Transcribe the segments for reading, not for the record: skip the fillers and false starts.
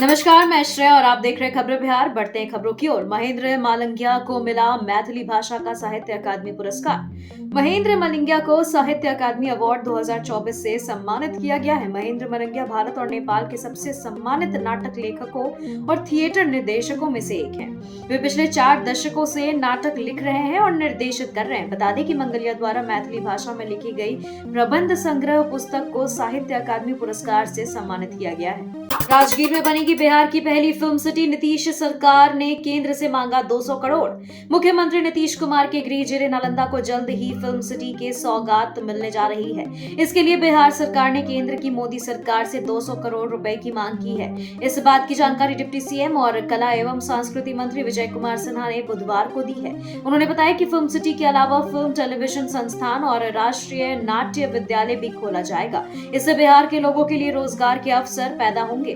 नमस्कार, मैं श्रेया और आप देख रहे हैं खबरें बिहार। बढ़ते हैं खबरों की ओर। महेंद्र मालंगिया को मिला मैथिली भाषा का साहित्य अकादमी पुरस्कार। महेंद्र मालंगिया को साहित्य अकादमी अवार्ड 2024 से सम्मानित किया गया है। महेंद्र मालंगिया भारत और नेपाल के सबसे सम्मानित नाटक लेखकों और थिएटर निर्देशकों में से एक हैं। वे पिछले 4 दशकों से नाटक लिख रहे हैं और निर्देशित कर रहे हैं। बता दें कि मंगलिया द्वारा मैथिली भाषा में लिखी गई प्रबंध संग्रह पुस्तक को साहित्य अकादमी पुरस्कार से सम्मानित किया गया है। राजगीर में बनेगी बिहार की पहली फिल्म सिटी। नीतीश सरकार ने केंद्र से मांगा 200 करोड़। मुख्यमंत्री नीतीश कुमार के गृह जिले नालंदा को जल्द ही फिल्म सिटी के सौगात मिलने जा रही है। इसके लिए बिहार सरकार ने केंद्र की मोदी सरकार से 200 करोड़ रुपए की मांग की है। इस बात की जानकारी डिप्टी सीएम और कला एवं संस्कृति मंत्री विजय कुमार सिन्हा ने बुधवार को दी है। उन्होंने बताया कि फिल्म सिटी के अलावा फिल्म टेलीविजन संस्थान और राष्ट्रीय नाट्य विद्यालय भी खोला जाएगा। इससे बिहार के लोगों के लिए रोजगार के अवसर पैदा होंगे।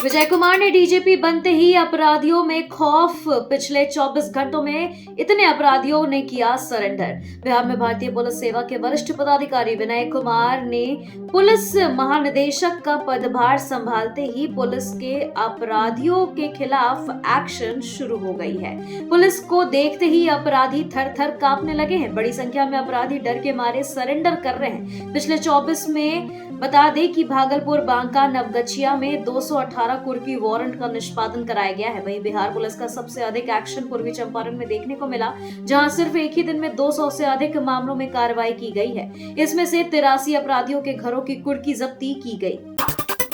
विजय कुमार ने डीजीपी बनते ही अपराधियों में खौफ। पिछले 24 घंटों में इतने अपराधियों ने किया सरेंडर। बिहार में भारतीय पुलिस सेवा के वरिष्ठ पदाधिकारी विनय कुमार ने पुलिस महानिदेशक का पदभार संभालते ही पुलिस के अपराधियों के खिलाफ एक्शन शुरू हो गई है। पुलिस को देखते ही अपराधी थर थर कांपने लगे हैं। बड़ी संख्या में अपराधी डर के मारे सरेंडर कर रहे हैं। पिछले 24 में बता दें कि भागलपुर, बांका, नवगछिया में 218 कुर्की वारंट का निष्पादन कराया गया है। वहीं बिहार पुलिस का सबसे अधिक एक्शन पूर्वी चंपारण में देखने को मिला, जहां सिर्फ एक ही दिन में 200 से अधिक मामलों में कार्रवाई की गई है। इसमें से 83 अपराधियों के घरों की कुर्की जब्ती की गई।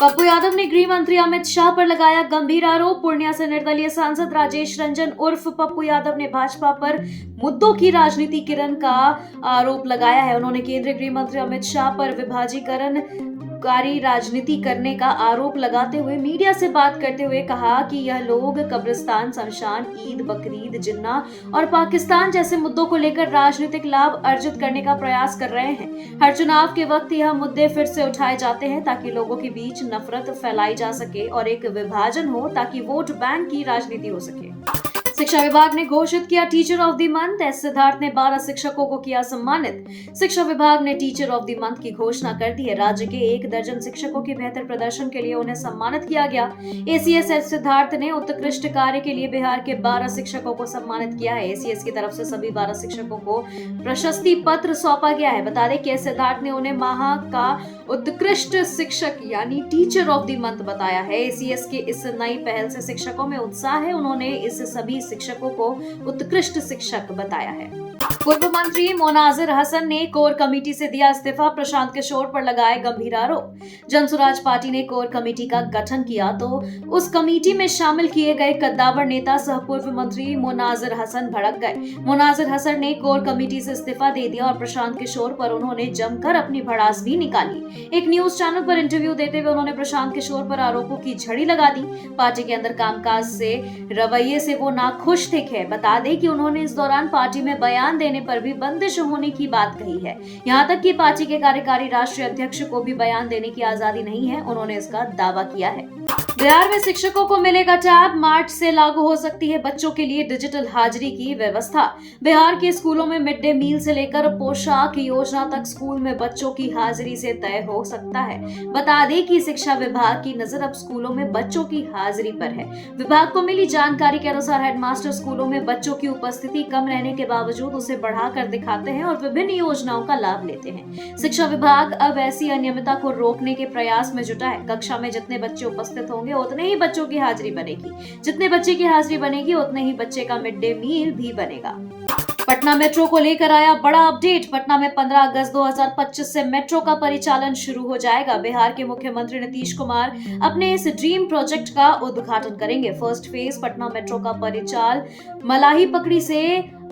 पप्पू यादव ने गृह मंत्री अमित शाह पर लगाया गंभीर आरोप। पूर्णिया से निर्दलीय सांसद राजेश रंजन उर्फ पप्पू यादव ने भाजपा पर मुद्दों की राजनीति किरण का आरोप लगाया है। उन्होंने केंद्रीय गृह मंत्री अमित शाह पर विभाजीकरणकारी राजनीति करने का आरोप लगाते हुए मीडिया से बात करते हुए कहा कि यह लोग कब्रिस्तान, शमशान, ईद, बकरीद, जिन्ना और पाकिस्तान जैसे मुद्दों को लेकर राजनीतिक लाभ अर्जित करने का प्रयास कर रहे हैं। हर चुनाव के वक्त यह मुद्दे फिर से उठाए जाते हैं ताकि लोगों के बीच नफरत फैलाई जा सके और एक विभाजन हो ताकि वोट बैंक की राजनीति हो सके। शिक्षा विभाग ने घोषित किया teacher of the month. S Siddharth ने 12 शिक्षकों को किया सम्मानित। शिक्षा विभाग ने टीचर ऑफ द मंथ की घोषणा कर दी है। राज्य के 1 दर्जन शिक्षकों के बेहतर प्रदर्शन के लिए उन्हें सम्मानित किया गया। एसीएस एस सिद्धार्थ ने उत्कृष्ट कार्य के लिए बिहार के 12 शिक्षकों को सम्मानित किया है। एसीएस की तरफ से सभी 12 शिक्षकों को प्रशस्ति पत्र सौंपा गया है। बता दें कि एस सिद्धार्थ ने उन्हें माह का उत्कृष्ट शिक्षक यानी टीचर ऑफ द मंथ बताया है। एसीएस के इस नई पहल से शिक्षकों में उत्साह है। उन्होंने इस सभी शिक्षकों को उत्कृष्ट शिक्षक बताया है। पूर्व मंत्री मोनाजिर हसन ने कोर कमेटी से दिया इस्तीफा। प्रशांत किशोर पर लगाए गंभीर आरोप। जनसुराज पार्टी ने कोर कमेटी का गठन किया तो उस कमेटी में शामिल किए गए कद्दावर नेता सह पूर्व मंत्री मोनाजिर हसन भड़क गए। मोनाजिर हसन ने कोर कमेटी से इस्तीफा दे दिया और प्रशांत किशोर पर उन्होंने जमकर अपनी भड़ास भी निकाली। एक न्यूज चैनल पर इंटरव्यू देते हुए उन्होंने प्रशांत किशोर पर आरोपों की झड़ी लगा दी। पार्टी के अंदर कामकाज से रवैये से वो नाखुश थे। बता दें कि उन्होंने इस दौरान पार्टी में बयान देने पर भी बंदिश होने की बात कही है। यहां तक कि पार्टी के कार्यकारी राष्ट्रीय अध्यक्ष को भी बयान देने की आजादी नहीं है। उन्होंने इसका दावा किया है। बिहार में शिक्षकों को मिलेगा टैब। मार्च से लागू हो सकती है बच्चों के लिए डिजिटल हाजिरी की व्यवस्था। बिहार के स्कूलों में मिड डे मील से लेकर पोशाक योजना तक स्कूल में बच्चों की हाजिरी से तय हो सकता है। बता दें कि शिक्षा विभाग की नजर अब स्कूलों में बच्चों की हाजिरी पर है। विभाग को मिली जानकारी के अनुसार हेडमास्टर स्कूलों में बच्चों की उपस्थिति कम रहने के बावजूद उसे बढ़ाकर दिखाते हैं और विभिन्न योजनाओं का लाभ लेते हैं। शिक्षा विभाग अब ऐसी अनियमितता को रोकने के प्रयास में जुटा है। कक्षा में जितने बच्चे उपस्थित होंगे उतने ही बच्चों की हाजिरी बनेगी। जितने बच्चे की हाजिरी बनेगी उतने ही बच्चे का मिड डे मील भी बनेगा। पटना मेट्रो को लेकर आया बड़ा अपडेट। पटना में 15 अगस्त 2025 से मेट्रो का परिचालन शुरू हो जाएगा। बिहार के मुख्यमंत्री नीतीश कुमार अपने इस ड्रीम प्रोजेक्ट का उद्घाटन करेंगे। फर्स्ट फेज पटना मेट्रो का परिचालन मलाही पकड़ी से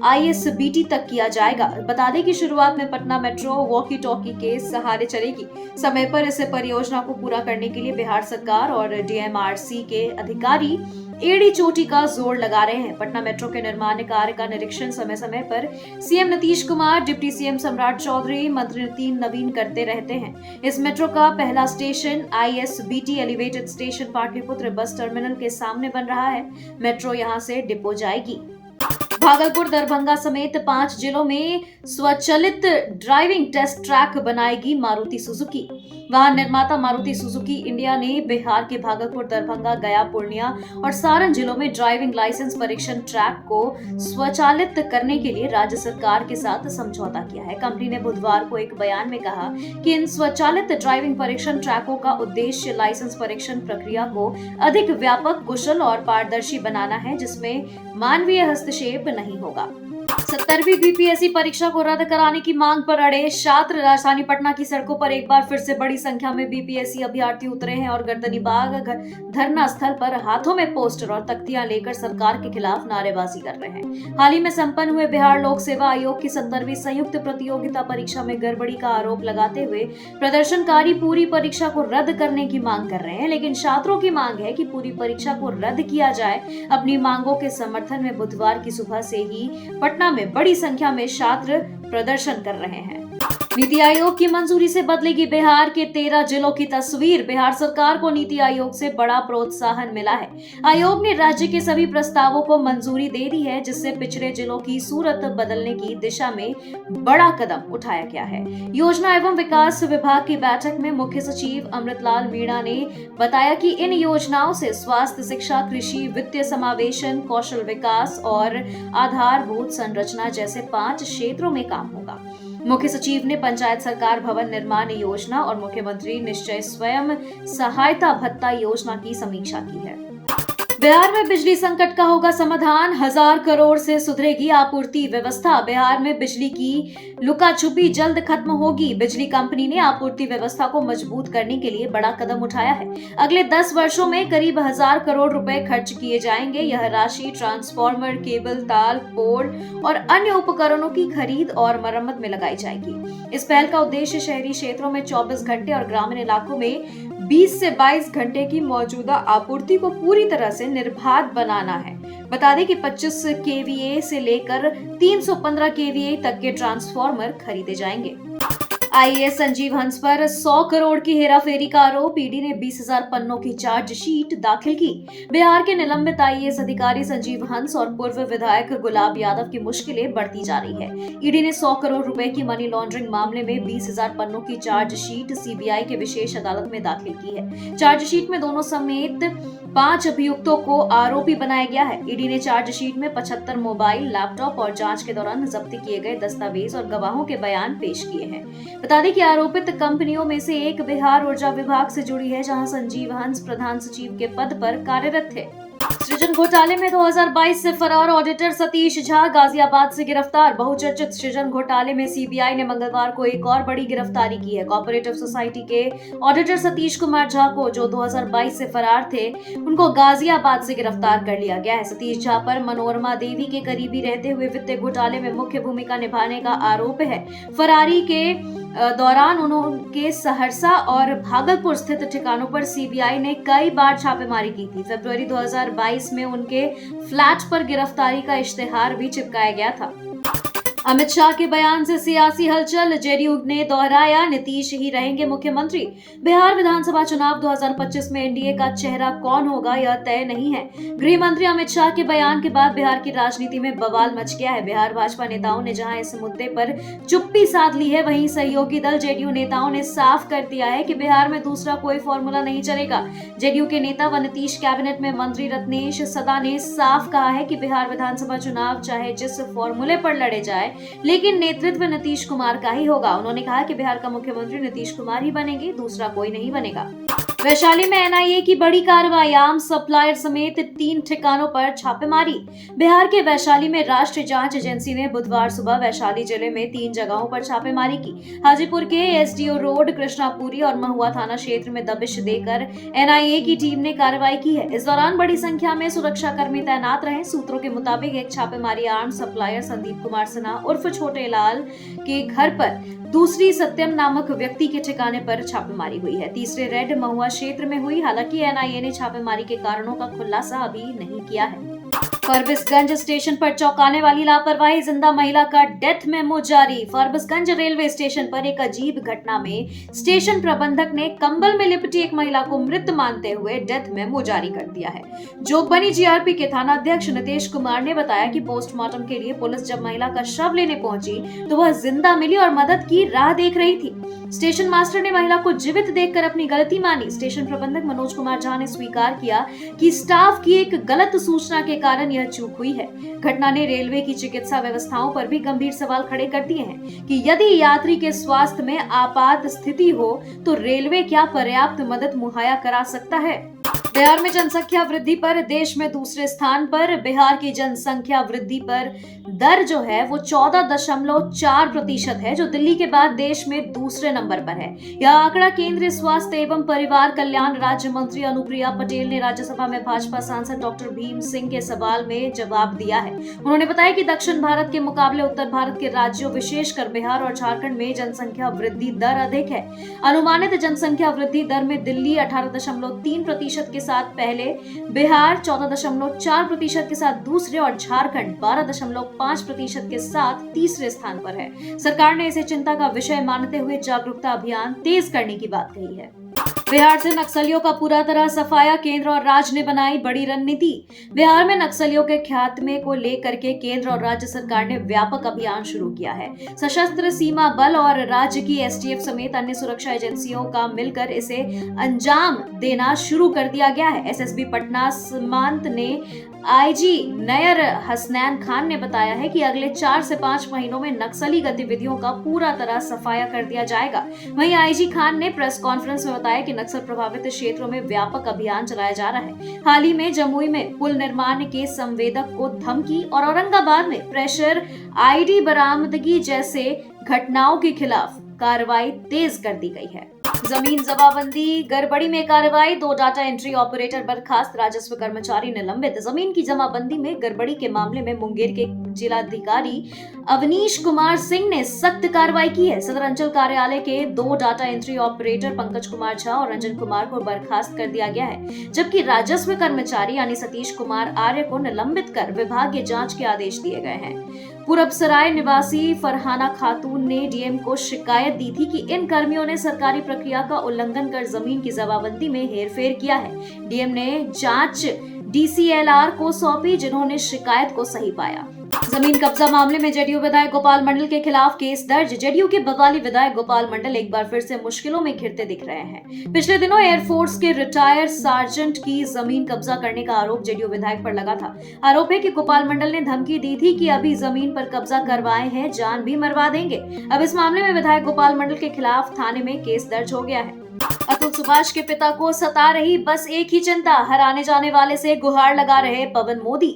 ISBT तक किया जाएगा। बता दें कि शुरुआत में पटना मेट्रो वॉकी टॉकी के सहारे चलेगी। समय पर इस परियोजना को पूरा करने के लिए बिहार सरकार और DMRC के अधिकारी एड़ी चोटी का जोर लगा रहे हैं। पटना मेट्रो के निर्माण कार्य का निरीक्षण समय समय पर CM Nitish Kumar, deputy CM सम्राट चौधरी, मंत्री नितिन नवीन करते रहते हैं। इस मेट्रो का पहला station ISBT elevated station Pataliputra bus terminal के सामने बन रहा है। मेट्रो यहां से डिपो जाएगी। भागलपुर, दरभंगा समेत 5 जिलों में स्वचालित ड्राइविंग टेस्ट ट्रैक बनाएगी मारुति सुजुकी। वाहन निर्माता मारुति सुजुकी इंडिया ने बिहार के भागलपुर, दरभंगा, गया, पूर्णिया और सारण जिलों में ड्राइविंग लाइसेंस परीक्षण ट्रैक को स्वचालित करने के लिए राज्य सरकार के साथ समझौता किया है। कंपनी ने बुधवार को एक बयान में कहा कि इन स्वचालित ड्राइविंग परीक्षण ट्रैकों का उद्देश्य लाइसेंस परीक्षण प्रक्रिया को अधिक व्यापक, कुशल और पारदर्शी बनाना है, जिसमें मानवीय हस्तक्षेप नहीं होगा। 70वीं बीपीएससी परीक्षा को रद्द कराने की मांग पर अड़े छात्र राजधानी पटना की सड़कों पर एक बार फिर से बड़ी संख्या में बीपीएससी अभ्यर्थी उतरे हैं और गर्दनीबाग धरना स्थल पर हाथों में पोस्टर और तख्तियां लेकर सरकार के खिलाफ नारेबाजी कर रहे हैं। हाल ही में संपन्न हुए बिहार लोक सेवा आयोग की 70वीं संयुक्त प्रतियोगिता परीक्षा में गड़बड़ी का आरोप लगाते हुए प्रदर्शनकारी पूरी परीक्षा को रद्द करने की मांग कर रहे हैं, लेकिन छात्रों की मांग है कि पूरी परीक्षा को रद्द किया जाए। अपनी मांगों के समर्थन में बुधवार की सुबह से ही पटना में बड़ी संख्या में छात्र प्रदर्शन कर रहे हैं। नीति आयोग की मंजूरी से बदलेगी बिहार के 13 जिलों की तस्वीर। बिहार सरकार को नीति आयोग से बड़ा प्रोत्साहन मिला है। आयोग ने राज्य के सभी प्रस्तावों को मंजूरी दे दी है, जिससे पिछड़े जिलों की सूरत बदलने की दिशा में बड़ा कदम उठाया गया है। योजना एवं विकास विभाग की बैठक में मुख्य सचिव अमृतलाल मीणा ने बताया कि इन योजनाओं से स्वास्थ्य, शिक्षा, कृषि, वित्तीय समावेशन, कौशल विकास और आधारभूत संरचना जैसे 5 क्षेत्रों में काम होगा। मुख्य सचिव ने पंचायत सरकार भवन निर्माण योजना और मुख्यमंत्री निश्चय स्वयं सहायता भत्ता योजना की समीक्षा की है। बिहार में बिजली संकट का होगा समाधान। 1000 करोड़ से सुधरेगी आपूर्ति व्यवस्था। बिहार में बिजली की लुका छुपी जल्द खत्म होगी। बिजली कंपनी ने आपूर्ति व्यवस्था को मजबूत करने के लिए बड़ा कदम उठाया है। अगले 10 वर्षों में करीब 1000 करोड़ रुपए खर्च किए जाएंगे। यह राशि ट्रांसफार्मर, केबल, तार, पोल और अन्य उपकरणों की खरीद और मरम्मत में लगाई जाएगी। इस पहल का उद्देश्य शहरी क्षेत्रों में 24 घंटे और ग्रामीण इलाकों में 20 से 22 घंटे की मौजूदा आपूर्ति को पूरी तरह से निर्बाध बनाना है। बता दें कि 25 केवीए से लेकर 315 केवीए तक के ट्रांसफार्मर खरीदे जाएंगे। आईएएस संजीव हंस पर 100 करोड़ की हेराफेरी का आरोप। ईडी ने 20,000 पन्नों की चार्जशीट दाखिल की। बिहार के निलंबित आईएएस अधिकारी संजीव हंस और पूर्व विधायक गुलाब यादव की मुश्किलें बढ़ती जा रही है। ईडी ने 100 करोड़ रुपए की मनी लॉन्ड्रिंग मामले में 20,000 पन्नों की चार्जशीट सीबीआई के विशेष अदालत में दाखिल की है। चार्जशीट में दोनों समेत 5 अभियुक्तों को आरोपी बनाया गया है। ईडी ने चार्जशीट में 75 मोबाइल, लैपटॉप और जांच के दौरान जब्त किए गए दस्तावेज और गवाहों के बयान पेश किए हैं। बता दें कि आरोपित कंपनियों में से एक बिहार ऊर्जा विभाग से जुड़ी है, जहां संजीव हंस प्रधान सचिव के पद पर कार्यरत थे। सृजन घोटाले में 2022 से फरार ऑडिटर सतीश झा गाजियाबाद से गिरफ्तार। बहुचर्चित सृजन घोटाले में सीबीआई ने मंगलवार को एक और बड़ी गिरफ्तारी की है। कोऑपरेटिव सोसाइटी के ऑडिटर सतीश कुमार झा को, जो 2022 से फरार थे, उनको गाजियाबाद से गिरफ्तार कर लिया गया है। सतीश झा पर मनोरमा देवी के करीबी रहते हुए वित्तीय घोटाले में मुख्य भूमिका निभाने का आरोप है। फरारी के दौरान उनके सहरसा और भागलपुर स्थित ठिकानों पर सीबीआई ने कई बार छापेमारी की थी। फरवरी 2022 में उनके फ्लैट पर गिरफ्तारी का इश्तेहार भी चिपकाया गया था। अमित शाह के बयान से सियासी हलचल। जेडीयू ने दोहराया, नीतीश ही रहेंगे मुख्यमंत्री। बिहार विधानसभा चुनाव 2025 में एनडीए का चेहरा कौन होगा, यह तय नहीं है। गृह मंत्री अमित शाह के बयान के बाद बिहार की राजनीति में बवाल मच गया है। बिहार भाजपा नेताओं ने जहां इस मुद्दे पर चुप्पी साध ली है, वहीं सहयोगी दल जेडीयू नेताओं ने साफ कर दिया है कि बिहार में दूसरा कोई फॉर्मूला नहीं चलेगा। जेडीयू के नेता व नीतीश कैबिनेट में मंत्री रत्नेश सदा ने साफ कहा है कि बिहार विधानसभा चुनाव चाहे जिस फॉर्मूले पर लड़े जाए, लेकिन नेतृत्व नीतीश कुमार का ही होगा। उन्होंने कहा कि बिहार का मुख्यमंत्री नीतीश कुमार ही बनेंगे, दूसरा कोई नहीं बनेगा। वैशाली में एनआईए की बड़ी कार्रवाई। आम सप्लायर समेत 3 ठिकानों पर छापेमारी। बिहार के वैशाली में राष्ट्रीय जांच एजेंसी ने बुधवार सुबह वैशाली जिले में 3 जगहों पर छापेमारी की। हाजीपुर के एसडीओ रोड, कृष्णापुरी और महुआ थाना क्षेत्र में दबिश देकर एनआईए की टीम ने कार्रवाई की है। इस दौरान बड़ी संख्या में सुरक्षा कर्मी तैनात रहे। सूत्रों के मुताबिक एक छापेमारी आर्म सप्लायर संदीप कुमार सिन्हा उर्फ छोटे लाल के घर पर, दूसरी सत्यम नामक व्यक्ति के ठिकाने पर छापेमारी हुई है। तीसरे रेड महुआ क्षेत्र में हुई। हालांकि एनआईए ने छापेमारी के कारणों का खुलासा अभी नहीं किया है। फरबिसगंज स्टेशन पर चौंकाने वाली लापरवाही, जिंदा महिला का डेथ मेमो जारी। फरबिसगंज रेलवे स्टेशन पर एक अजीब घटना में स्टेशन प्रबंधक ने कंबल में लिपटी एक महिला को मृत मानते हुए डेथ मेमो जारी कर दिया है। जोगबनी जीआरपी के थाना अध्यक्ष नितेश कुमार ने बताया कि पोस्टमार्टम के लिए पुलिस जब महिला का शव लेने पहुंची तो वह जिंदा मिली और मदद की राह देख रही थी। स्टेशन मास्टर ने महिला को जीवित देखकर अपनी गलती मानी। स्टेशन प्रबंधक मनोज कुमार झा ने स्वीकार किया कि स्टाफ की एक गलत सूचना के कारण यह चूक हुई है। घटना ने रेलवे की चिकित्सा व्यवस्थाओं पर भी गंभीर सवाल खड़े कर दिए हैं कि यदि यात्री के स्वास्थ्य में आपात स्थिति हो तो रेलवे क्या पर्याप्त मदद मुहैया करा सकता है। बिहार में जनसंख्या वृद्धि पर देश में दूसरे स्थान पर। बिहार की जनसंख्या वृद्धि पर दर जो है वो 14.4% है, जो दिल्ली के बाद देश में दूसरे नंबर पर है। यह आंकड़ा केंद्रीय स्वास्थ्य एवं परिवार कल्याण राज्य मंत्री अनुप्रिया पटेल ने राज्यसभा में भाजपा सांसद डॉक्टर भीम सिंह के सवाल में जवाब दिया है। उन्होंने बताया कि दक्षिण भारत के मुकाबले उत्तर भारत के राज्यों विशेषकर बिहार और झारखंड में जनसंख्या वृद्धि दर अधिक है। अनुमानित जनसंख्या वृद्धि दर में दिल्ली 18.3% के साथ पहले, बिहार 14.4% के साथ दूसरे और झारखंड 12.5% के साथ तीसरे स्थान पर है। सरकार ने इसे चिंता का विषय मानते हुए जागरूकता अभियान तेज करने की बात कही है। बिहार से नक्सलियों का पूरा तरह सफाया, केंद्र और राज्य ने बनाई बड़ी रणनीति। बिहार में नक्सलियों के खात्मे को लेकर के केंद्र और राज्य सरकार ने व्यापक अभियान शुरू किया है। सशस्त्र सीमा बल और राज्य की एसटीएफ समेत अन्य सुरक्षा एजेंसियों का मिलकर इसे अंजाम देना शुरू कर दिया गया है। एसएसबी पटना सीमांत ने आईजी नयर हसनैन खान ने बताया है कि अगले 4 से 5 महीनों में नक्सली गतिविधियों का पूरा तरह सफाया कर दिया जाएगा। वहीं आईजी खान ने प्रेस कॉन्फ्रेंस में बताया कि नक्सल प्रभावित क्षेत्रों में व्यापक अभियान चलाया जा रहा है। हाल ही में जमुई में पुल निर्माण के संवेदक को धमकी और औरंगाबाद में प्रेशर आईडी बरामदगी जैसे घटनाओं के खिलाफ कार्रवाई तेज कर दी गई है। जमीन जमाबंदी गड़बड़ी में कार्रवाई, 2 डाटा एंट्री ऑपरेटर बर्खास्त, राजस्व कर्मचारी निलंबित। जमीन की जमाबंदी में गड़बड़ी के मामले में मुंगेर के जिलाधिकारी अवनीश कुमार सिंह ने सख्त कार्रवाई की है। सदर अंचल कार्यालय के 2 data entry operator Pankaj Kumar Jha और रंजन कुमार को बर्खास्त कर दिया गया है, जबकि राजस्व कर्मचारी यानी सतीश कुमार आर्य को निलंबित कर विभागीय जांच के आदेश दिए गए हैं। पूरबसराय निवासी फरहाना खातून ने डीएम को शिकायत दी थी कि इन कर्मियों ने सरकारी प्रक्रिया का उल्लंघन कर जमीन की जमाबंदी में हेरफेर किया है। डीएम ने जांच डीसीएलआर को सौंपी, जिन्होंने शिकायत को सही पाया। जमीन कब्जा मामले में जेडीयू विधायक गोपाल मंडल के खिलाफ केस दर्ज। जेडीयू के बवाली विधायक गोपाल मंडल एक बार फिर से मुश्किलों में घिरते दिख रहे हैं। पिछले दिनों एयरफोर्स के रिटायर्ड सार्जेंट की जमीन कब्जा करने का आरोप जेडीयू विधायक पर लगा था। आरोप है कि गोपाल मंडल ने धमकी दी थी कि अभी जमीन पर कब्जा करवाए हैं, जान भी मरवा देंगे। अब इस मामले में विधायक गोपाल मंडल के खिलाफ थाने में केस दर्ज हो गया है। अतुल सुभाष के पिता को सता रही बस एक ही चिंता, हराने जाने वाले से गुहार लगा रहे पवन मोदी।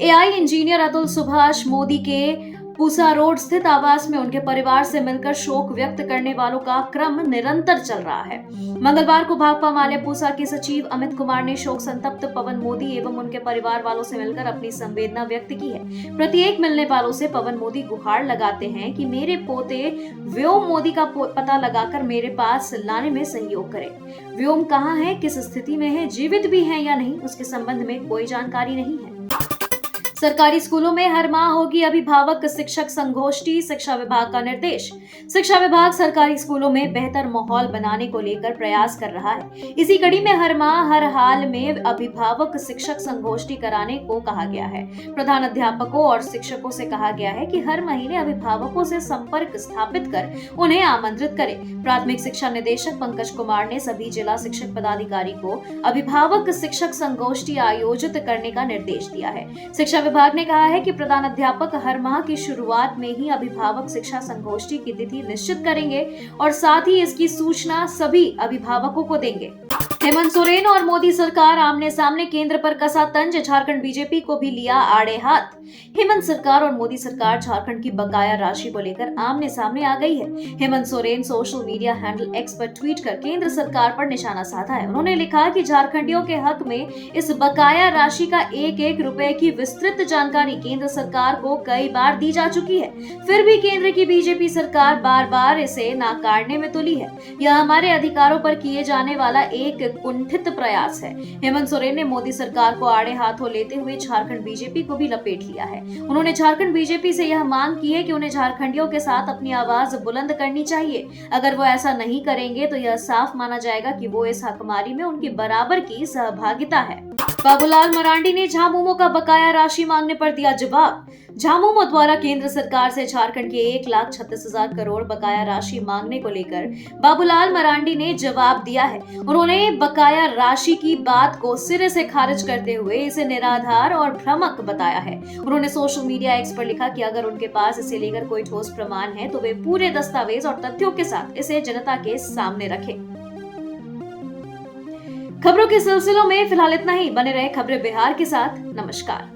एआई इंजीनियर अतुल सुभाष मोदी के पूसा रोड स्थित आवास में उनके परिवार से मिलकर शोक व्यक्त करने वालों का क्रम निरंतर चल रहा है। मंगलवार को भाकपा माले पूसा के सचिव अमित कुमार ने शोक संतप्त पवन मोदी एवं उनके परिवार वालों से मिलकर अपनी संवेदना व्यक्त की है। प्रत्येक मिलने वालों से पवन मोदी गुहार लगाते हैं कि मेरे पोते व्योम मोदी का पता लगाकर मेरे पास लाने में सहयोग करें। व्योम कहाँ है, किस स्थिति में है, जीवित भी है या नहीं, उसके संबंध में कोई जानकारी नहीं है। सरकारी स्कूलों में हर माह होगी अभिभावक शिक्षक संगोष्ठी, शिक्षा विभाग का निर्देश। शिक्षा विभाग सरकारी स्कूलों में बेहतर माहौल बनाने को लेकर प्रयास कर रहा है। इसी कड़ी में हर माह हर हाल में अभिभावक शिक्षक संगोष्ठी कराने को कहा गया है। प्रधान अध्यापकों और शिक्षकों से कहा गया है कि हर महीने अभिभावकों से संपर्क स्थापित कर उन्हें आमंत्रित करें। प्राथमिक शिक्षा निदेशक पंकज कुमार ने सभी जिला शिक्षक पदाधिकारी को अभिभावक शिक्षक संगोष्ठी आयोजित करने का निर्देश दिया है। शिक्षा विभाग ने कहा है कि प्रधान अध्यापक हर माह की शुरुआत में ही अभिभावक शिक्षा संगोष्ठी की तिथि निश्चित करेंगे और साथ ही इसकी सूचना सभी अभिभावकों को देंगे। हेमंत सोरेन और मोदी सरकार आमने सामने, केंद्र पर कसा तंज, झारखंड बीजेपी को भी लिया आड़े हाथ। हेमंत सरकार और मोदी सरकार झारखंड की बकाया राशि को लेकर आमने सामने आ गई है। Hemant Soren social media handle x पर ट्वीट कर केंद्र सरकार पर निशाना साधा है। उन्होंने लिखा कि झारखंडियों के हक में इस बकाया राशि का एक एक रुपए की विस्तृत जानकारी केंद्र सरकार को कई बार दी जा चुकी है, फिर भी केंद्र की बीजेपी सरकार बार बार इसे नाकारने में तुली है। यह हमारे अधिकारों पर किए जाने वाला एक कुंठित प्रयास है। हेमंत सोरेन ने मोदी सरकार को आड़े हाथों लेते हुए झारखंड बीजेपी को भी लपेट लिया है। उन्होंने झारखंड बीजेपी से यह मांग की है कि उन्हें झारखंडियों के साथ अपनी आवाज बुलंद करनी चाहिए। अगर वो ऐसा नहीं करेंगे तो यह साफ माना जाएगा कि वो इस हकमारी में उनकी बराबर की सहभागिता है। बाबूलाल मरांडी ने झामुमो का बकाया राशि मांगने पर दिया जवाब। झामुमो द्वारा केंद्र सरकार से झारखंड के 1,36,000 करोड़ बकाया राशि मांगने को लेकर बाबूलाल मरांडी ने जवाब दिया है। उन्होंने बकाया राशि की बात को सिरे से खारिज करते हुए इसे निराधार और भ्रामक बताया है। उन्होंने सोशल मीडिया एक्स पर लिखा कि अगर उनके पास इसे लेकर कोई ठोस प्रमाण है तो वे पूरे दस्तावेज और तथ्यों के साथ इसे जनता के सामने रखें। खबरों के सिलसिलों में फिलहाल इतना ही। बने रहे खबरें बिहार के साथ। नमस्कार।